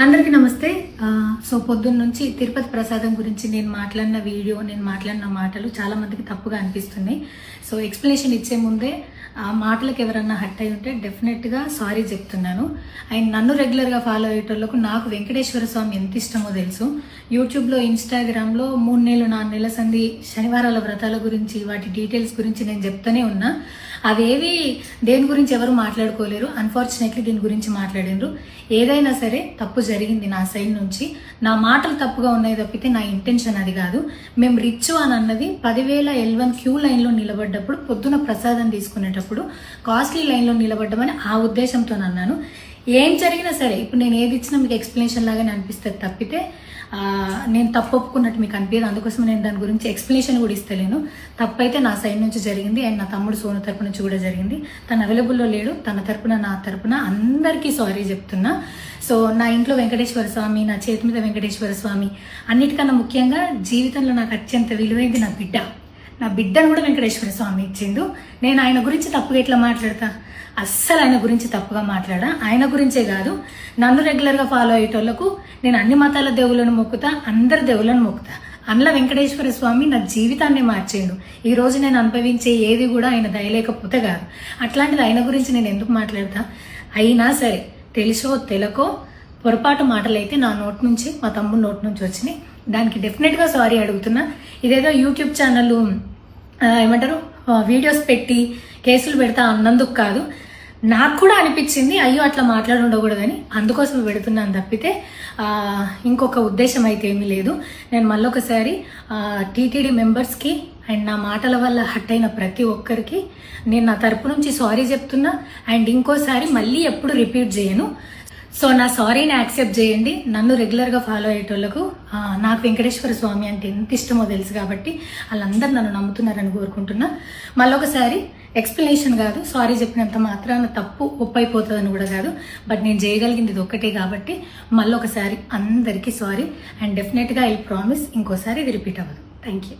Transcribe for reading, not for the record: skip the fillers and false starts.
అందరికీ నమస్తే. సో పొద్దున్న నుంచి తిరుపతి ప్రసాదం గురించి నేను మాట్లాడిన వీడియో, నేను మాట్లాడిన మాటలు చాలా మందికి తప్పుగా అనిపిస్తున్నాయి. సో ఎక్స్ప్లెనేషన్ ఇచ్చే ముందే ఆ మాటలకు ఎవరన్నా హట్ అయి ఉంటే డెఫినెట్గా సారీ చెప్తున్నాను. అండ్ నన్ను రెగ్యులర్గా ఫాలో అయ్యేటోళ్ళకు నాకు వెంకటేశ్వర స్వామి ఎంత ఇష్టమో తెలుసు. యూట్యూబ్లో, ఇన్స్టాగ్రామ్లో 3 నెలలు 4 నెలల సంధి శనివారాల వ్రతాల గురించి, వాటి డీటెయిల్స్ గురించి నేను చెప్తూనే ఉన్నా. అవేవి దేని గురించి ఎవరు మాట్లాడుకోలేరు. అన్ఫార్చునేట్లీ దీని గురించి మాట్లాడినరు. ఏదైనా సరే తప్పు జరిగింది నా సైడ్ నుంచి. నా మాటలు తప్పుగా ఉన్నాయి తప్పితే నా ఇంటెన్షన్ అది కాదు. మేము రిచ్ అని అన్నది 10,000 L1 క్యూ లైన్లో నిలబడ్డప్పుడు, పొద్దున ప్రసాదం తీసుకునేటప్పుడు కాస్ట్లీ లైన్లో నిలబడ్డమని ఆ ఉద్దేశంతో అన్నాను. ఏం జరిగినా సరే ఇప్పుడు నేను ఏది ఇచ్చినా మీకు ఎక్స్ప్లెనేషన్ లాగానే అనిపిస్తుంది తప్పితే నేను తప్పు ఒప్పుకున్నట్టు మీకు అనిపించదు. అందుకోసం నేను దాని గురించి ఎక్స్ప్లెనేషన్ కూడా ఇస్తలేను. తప్పైతే నా సైడ్ నుంచి జరిగింది అండ్ నా తమ్ముడు సోను తరపున నుంచి కూడా జరిగింది. తను అవైలబుల్లో లేడు. తన తరపున, నా తరపున అందరికీ సారీ చెప్తున్నా. సో నా ఇంట్లో వెంకటేశ్వర స్వామి, నా చేతి మీద వెంకటేశ్వర స్వామి, అన్నిటికన్నా ముఖ్యంగా జీవితంలో నాకు అత్యంత విలువైంది నా బిడ్డ. నా బిడ్డను కూడా వెంకటేశ్వర స్వామి ఇచ్చిండు. నేను ఆయన గురించి తప్పుగా ఎట్లా మాట్లాడతా? అస్సలు ఆయన గురించి తప్పుగా మాట్లాడా. ఆయన గురించే కాదు, నన్ను రెగ్యులర్గా ఫాలో అయ్యేటోళ్లకు నేను అన్ని మతాల దేవులను మొక్కుతా, అందరి దేవులను మొక్కుతా. అందులో వెంకటేశ్వర స్వామి నా జీవితాన్ని మార్చేయండు. ఈ రోజు నేను అనుభవించే ఏది కూడా ఆయన దయలేకపోతే కాదు. అట్లాంటిది ఆయన గురించి నేను ఎందుకు మాట్లాడతా? అయినా సరే తెలుసో తెలకో పొరపాటు మాటలైతే నా నోటి నుంచి, మా తమ్ముడు నోటి నుంచి వచ్చినాయి. దానికి డెఫినెట్గా సారీ అడుగుతున్నా. ఇదేదో యూట్యూబ్ ఛానల్ ఏమంటారు వీడియోస్ పెట్టి కేసులు పెడతా అన్నందుకు కాదు, నాకు కూడా అనిపించింది అయ్యో అట్లా మాట్లాడి ఉండకూడదని, అందుకోసం పెడుతున్నాను తప్పితే ఇంకొక ఉద్దేశం అయితే ఏమీ లేదు. నేను మళ్ళొకసారి టీటీడీ మెంబర్స్కి అండ్ నా మాటల వల్ల హట్ అయిన ప్రతి ఒక్కరికి నేను నా తరపు నుంచి సారీ చెప్తున్నా. అండ్ ఇంకోసారి మళ్ళీ ఎప్పుడు రిపీట్ చేయను. సో నా సారీని యాక్సెప్ట్ చేయండి. నన్ను రెగ్యులర్గా ఫాలో అయ్యేటోళ్లకు నాకు వెంకటేశ్వర స్వామి అంటే ఎంత ఇష్టమో తెలుసు కాబట్టి వాళ్ళందరూ నన్ను నమ్ముతున్నారని కోరుకుంటున్నా. మళ్ళొకసారి ఎక్స్ప్లెనేషన్ కాదు, సారీ చెప్పినంత మాత్రాన తప్పు ఒప్పైపోతుందని కూడా కాదు. బట్ నేను చేయగలిగింది ఇది ఒక్కటే కాబట్టి మళ్ళొకసారి అందరికీ సారీ. అండ్ డెఫినెట్గా ఐ ప్రామిస్ ఇంకోసారి ఇది రిపీట్ అవ్వదు. Thank you.